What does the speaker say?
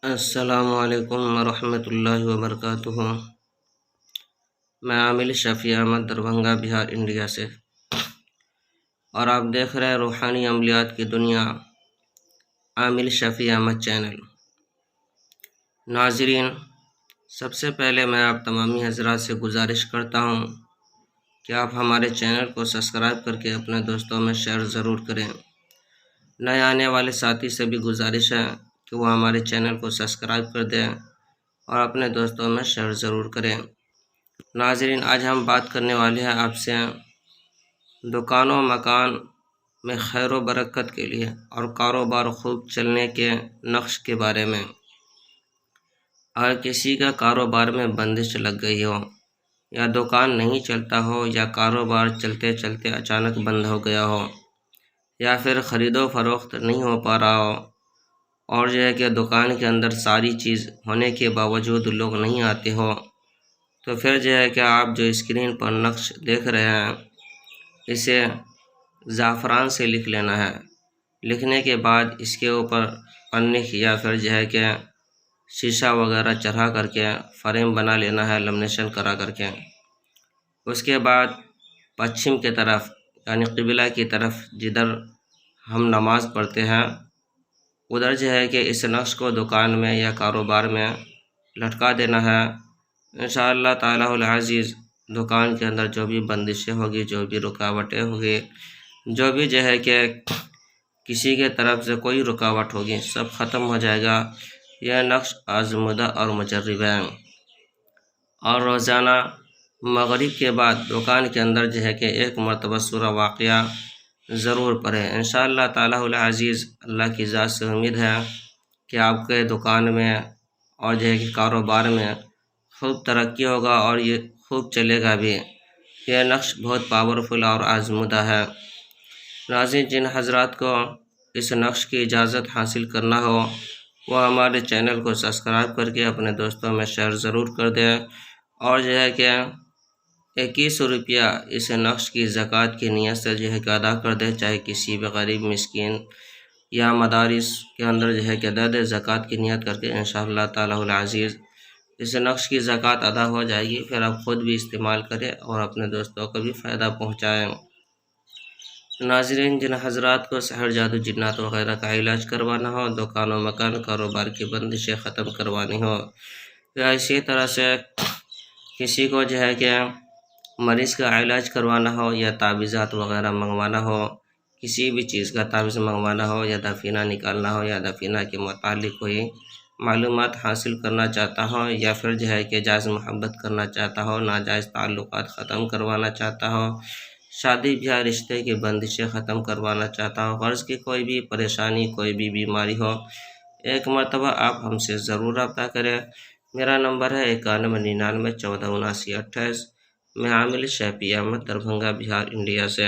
السلام علیکم ورحمۃ اللہ وبرکاتہ۔ میں عامل شفیع احمد دربھنگہ بہار انڈیا سے، اور آپ دیکھ رہے ہیں روحانی عملیات کی دنیا عامل شفیع احمد چینل۔ ناظرین، سب سے پہلے میں آپ تمامی حضرات سے گزارش کرتا ہوں کہ آپ ہمارے چینل کو سبسکرائب کر کے اپنے دوستوں میں شیئر ضرور کریں۔ نئے آنے والے ساتھی سے بھی گزارش ہے کہ وہ ہمارے چینل کو سبسکرائب کر دیں اور اپنے دوستوں میں شیئر ضرور کریں۔ ناظرین، آج ہم بات کرنے والے ہیں آپ سے دکان و مکان میں خیر و برکت کے لیے اور کاروبار خوب چلنے کے نقش کے بارے میں۔ اگر کسی کا کاروبار میں بندش لگ گئی ہو، یا دکان نہیں چلتا ہو، یا کاروبار چلتے چلتے اچانک بند ہو گیا ہو، یا پھر خرید و فروخت نہیں ہو پا رہا ہو، اور کہ دکان کے اندر ساری چیز ہونے کے باوجود لوگ نہیں آتے ہو، تو پھر کہ آپ جو اسکرین پر نقش دیکھ رہے ہیں اسے زعفران سے لکھ لینا ہے۔ لکھنے کے بعد اس کے اوپر پنی یا پھر کہ شیشہ وغیرہ چڑھا کر کے فریم بنا لینا ہے، لیمینیشن کرا کر کے۔ اس کے بعد پچھم کی طرف یعنی قبلہ کی طرف جدھر ہم نماز پڑھتے ہیں ادھر کہ اس نقش کو دکان میں یا کاروبار میں لٹکا دینا ہے۔ انشاءاللہ تعالی العزیز دکان کے اندر جو بھی بندشیں ہوگی، جو بھی رکاوٹیں ہوگی، جو بھی کہ کسی کے طرف سے کوئی رکاوٹ ہوگی، سب ختم ہو جائے گا۔ یہ نقش آزمودہ اور مجرب ہے، اور روزانہ مغرب کے بعد دکان کے اندر کہ ایک مرتبہ سورہ واقعہ ضرور پڑھیں۔ انشاءاللہ تعالی العزیز اللہ کی ذات سے امید ہے کہ آپ کے دکان میں اور کہ کاروبار میں خوب ترقی ہوگا اور یہ خوب چلے گا بھی۔ یہ نقش بہت پاورفل اور آزمودہ ہے۔ ناظرین، جن حضرات کو اس نقش کی اجازت حاصل کرنا ہو وہ ہمارے چینل کو سبسکرائب کر کے اپنے دوستوں میں شیئر ضرور کر دیں، اور کہ 21 روپیہ اس نقش کی زکوٰۃ کی نیت سے کہ ادا کر دے، چاہے کسی بھی غریب مسکین یا مدارس کے اندر کہ دے دے، زکوٰۃ کی نیت کر کے انشاءاللہ تعالی العزیز اس نقش کی زکوٰۃ ادا ہو جائے گی۔ پھر آپ خود بھی استعمال کریں اور اپنے دوستوں کو بھی فائدہ پہنچائیں۔ ناظرین، جن حضرات کو سحر، جادو، جنات وغیرہ کا علاج کروانا ہو، دکان و مکان کاروبار کی بندشیں ختم کروانی ہو، یا اسی طرح سے کسی کو کہ مریض کا علاج کروانا ہو، یا تعویذات وغیرہ منگوانا ہو، کسی بھی چیز کا تعویذ منگوانا ہو، یا دفینہ نکالنا ہو، یا دفینہ کے متعلق کوئی معلومات حاصل کرنا چاہتا ہو، یا پھر کہ جائز محبت کرنا چاہتا ہو، ناجائز تعلقات ختم کروانا چاہتا ہو، شادی بیاہ رشتے کی بندشیں ختم کروانا چاہتا ہو، غرض کی کوئی بھی پریشانی، کوئی بھی بیماری ہو، ایک مرتبہ آپ ہم سے ضرور رابطہ کریں۔ میرا نمبر ہے 9199 1479 28۔ میں عامل شفیع احمد دربھنگہ بہار انڈیا سے۔